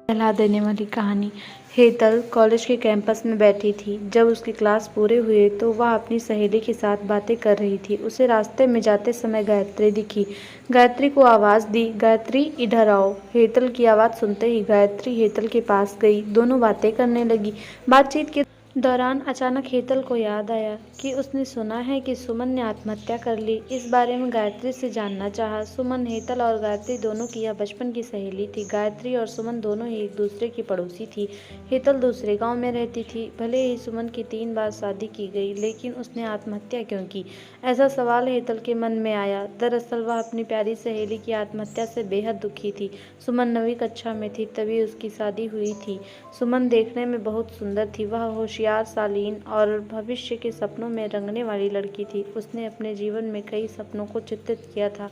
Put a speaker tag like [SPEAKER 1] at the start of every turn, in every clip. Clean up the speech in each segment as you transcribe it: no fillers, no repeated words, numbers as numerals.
[SPEAKER 1] हिला देने वाली कहानी। हेतल कॉलेज के कैंपस में बैठी थी। जब उसकी क्लास पूरे हुए तो वह अपनी सहेली के साथ बातें कर रही थी। उसे रास्ते में जाते समय गायत्री दिखी। गायत्री को आवाज़ दी, गायत्री इधर आओ। हेतल की आवाज़ सुनते ही गायत्री हेतल के पास गई। दोनों बातें करने लगी। बातचीत के दौरान अचानक हेतल को याद आया कि उसने सुना है कि सुमन ने आत्महत्या कर ली। इस बारे में गायत्री से जानना चाहा। सुमन, हेतल और गायत्री दोनों की यह बचपन की सहेली थी। गायत्री और सुमन दोनों ही एक दूसरे की पड़ोसी थी। हेतल दूसरे गांव में रहती थी। भले ही सुमन की 3 बार शादी की गई, लेकिन उसने आत्महत्या क्यों की? ऐसा सवाल हेतल के मन में आया। दरअसल वह अपनी प्यारी सहेली की आत्महत्या से बेहद दुखी थी। सुमन 9वीं कक्षा में थी तभी उसकी शादी हुई थी। सुमन देखने में बहुत सुंदर थी। वह होशियार, शालीन और भविष्य के सपनों में रंगने वाली लड़की थी। उसने अपने जीवन में कई सपनों को चित्रित किया था,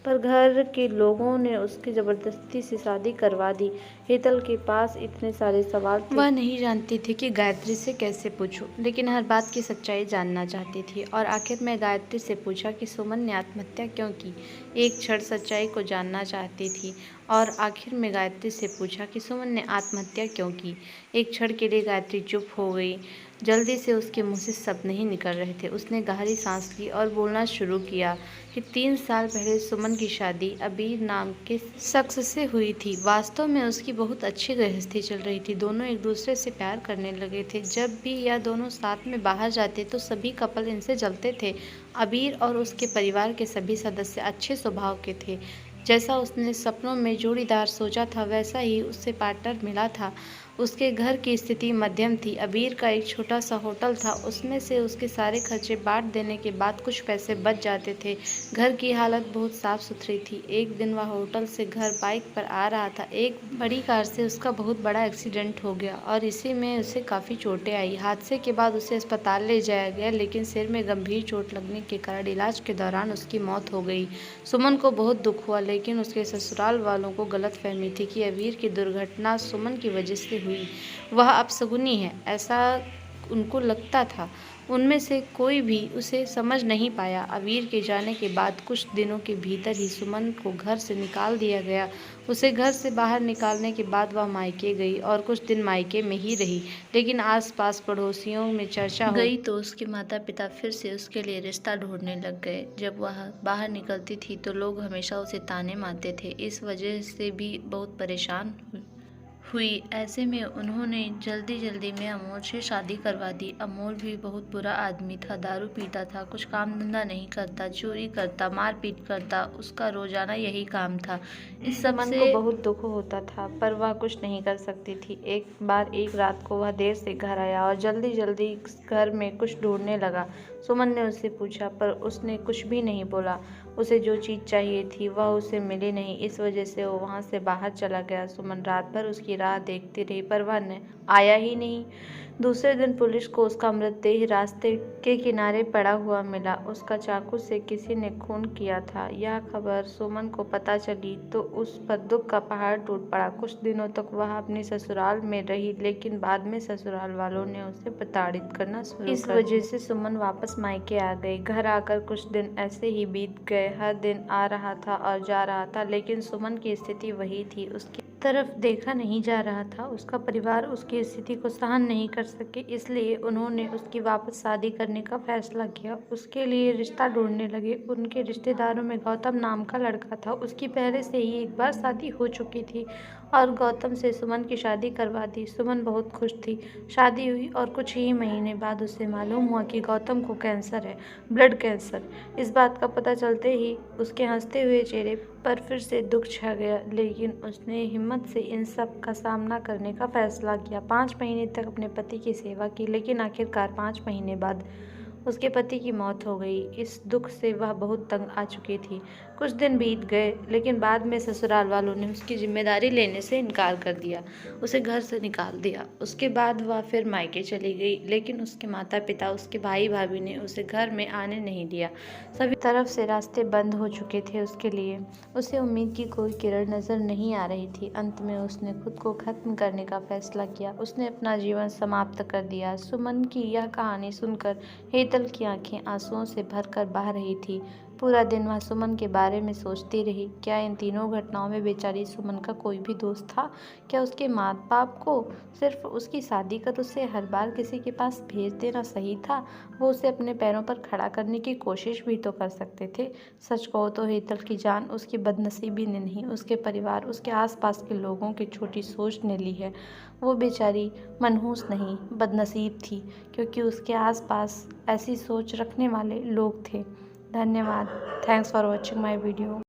[SPEAKER 1] पर घर के लोगों ने उसकी जबरदस्ती से शादी करवा दी। हेतल के पास इतने सारे सवाल थे। वह नहीं जानती थी कि गायत्री से कैसे पूछूं, लेकिन हर बात की सच्चाई जानना चाहती थी। और आखिर में गायत्री से पूछा कि सुमन ने आत्महत्या क्यों की। एक क्षण सच्चाई को जानना चाहती थी और आखिर में गायत्री से पूछा कि सुमन ने आत्महत्या क्यों की। एक क्षण के लिए गायत्री चुप हो गई। जल्दी से उसके मुंह से शब्द नहीं निकल रहे थे। उसने गहरी सांस ली और बोलना शुरू किया कि 3 साल पहले सुमन की शादी अबीर नाम के शख्स से हुई थी। वास्तव में उसकी बहुत अच्छी गृहस्थी चल रही थी। दोनों एक दूसरे से प्यार करने लगे थे। जब भी यह दोनों साथ में बाहर जाते तो सभी कपल इनसे जलते थे। अबीर और उसके परिवार के सभी सदस्य अच्छे स्वभाव के थे। जैसा उसने सपनों में जोड़ीदार सोचा था, वैसा ही उससे पार्टनर मिला था। उसके घर की स्थिति मध्यम थी। अबीर का एक छोटा सा होटल था। उसमें से उसके सारे खर्चे बांट देने के बाद कुछ पैसे बच जाते थे। घर की हालत बहुत साफ सुथरी थी। एक दिन वह होटल से घर बाइक पर आ रहा था। एक बड़ी कार से उसका बहुत बड़ा एक्सीडेंट हो गया और इसी में उसे काफ़ी चोटें आई। हादसे के बाद उसे अस्पताल ले जाया गया, लेकिन सिर में गंभीर चोट लगने के कारण इलाज के दौरान उसकी मौत हो गई। सुमन को बहुत दुख हुआ, लेकिन उसके ससुराल वालों को गलतफहमी थी कि अबीर की दुर्घटना सुमन की वजह से हुई। वह अपशगुनी है, ऐसा उनको लगता था। उनमें से कोई भी उसे समझ नहीं पाया। अबीर के जाने के बाद कुछ दिनों के भीतर ही सुमन को घर से निकाल दिया गया। उसे घर से बाहर निकालने के बाद वह मायके गई और कुछ दिन मायके में ही रही। लेकिन आसपास पड़ोसियों में चर्चा हो गई तो उसके माता पिता फिर से उसके लिए रिश्ता ढूंढने लग गए। जब वह बाहर निकलती थी तो लोग हमेशा उसे ताने मारते थे। इस वजह से भी बहुत परेशान हुई। ऐसे में उन्होंने जल्दी में अमोल से शादी करवा दी। अमोल भी बहुत बुरा आदमी था। दारू पीता था, कुछ काम धंधा नहीं करता, चोरी करता, मारपीट करता। उसका रोजाना यही काम था। इस सब से को बहुत दुख होता था, पर वह कुछ नहीं कर सकती थी। एक बार एक रात को वह देर से घर आया और जल्दी घर में कुछ ढूंढने लगा। सुमन ने उससे पूछा, पर उसने कुछ भी नहीं बोला। उसे जो चीज़ चाहिए थी वह उसे मिली नहीं। इस वजह से वो वहाँ से बाहर चला गया। सुमन रात भर उसकी राह देखती रही, पर वह आया ही नहीं। दूसरे दिन पुलिस को उसका मृतदेह रास्ते के किनारे पड़ा हुआ मिला। उसका चाकू से किसी ने खून किया था। यह खबर सुमन को पता चली तो उस पर दुख का पहाड़ टूट पड़ा। कुछ दिनों तक वह अपनी ससुराल में रही, लेकिन बाद में ससुराल वालों ने उसे प्रताड़ित करना शुरू कर दिया। इस वजह से सुमन वापस मायके आ गई। घर आकर कुछ दिन ऐसे ही बीत गए। हर दिन आ रहा था और जा रहा था, लेकिन सुमन की स्थिति वही थी। उसकी तरफ देखा नहीं जा रहा था। उसका परिवार उसकी स्थिति को सहन नहीं कर सके, इसलिए उन्होंने उसकी वापस शादी करने का फैसला किया। उसके लिए रिश्ता ढूंढने लगे। उनके रिश्तेदारों में गौतम नाम का लड़का था। उसकी पहले से ही एक बार शादी हो चुकी थी और गौतम से सुमन की शादी करवा दी। सुमन बहुत खुश थी। शादी हुई और कुछ ही महीने बाद उसे मालूम हुआ कि गौतम को कैंसर है, ब्लड कैंसर। इस बात का पता चलते ही उसके हंसते हुए चेहरे पर फिर से दुख छा गया, लेकिन उसने हिम्मत से इन सब का सामना करने का फैसला किया। 5 महीने तक अपने पति की सेवा की, लेकिन आखिरकार 5 महीने बाद उसके पति की मौत हो गई। इस दुख से वह बहुत तंग आ चुकी थी। कुछ दिन बीत गए, लेकिन बाद में ससुराल वालों ने उसकी जिम्मेदारी लेने से इनकार कर दिया। उसे घर से निकाल दिया। उसके बाद वह फिर मायके चली गई, लेकिन उसके माता पिता, उसके भाई भाभी ने उसे घर में आने नहीं दिया। सभी तरफ से रास्ते बंद हो चुके थे उसके लिए। उसे उम्मीद की कोई किरण नजर नहीं आ रही थी। अंत में उसने खुद को खत्म करने का फैसला किया। उसने अपना जीवन समाप्त कर दिया। सुमन की यह कहानी सुनकर हेतल की आंखें आंसुओं से भरकर बह रही थी। पूरा दिन वह सुमन के बारे में सोचती रही। क्या इन तीनों घटनाओं में बेचारी सुमन का कोई भी दोस्त था? क्या उसके माँ बाप को सिर्फ उसकी शादी कर उसे हर बार किसी के पास भेज देना सही था? वो उसे अपने पैरों पर खड़ा करने की कोशिश भी तो कर सकते थे। सच कहो तो हेतल की जान उसकी बदनसीबी ने नहीं, उसके परिवार, उसके आसपास के लोगों की छोटी सोच ने ली है। वो बेचारी मनहूस नहीं, बदनसीब थी, क्योंकि उसके आसपास ऐसी सोच रखने वाले लोग थे। धन्यवाद। Thanks for watching my video.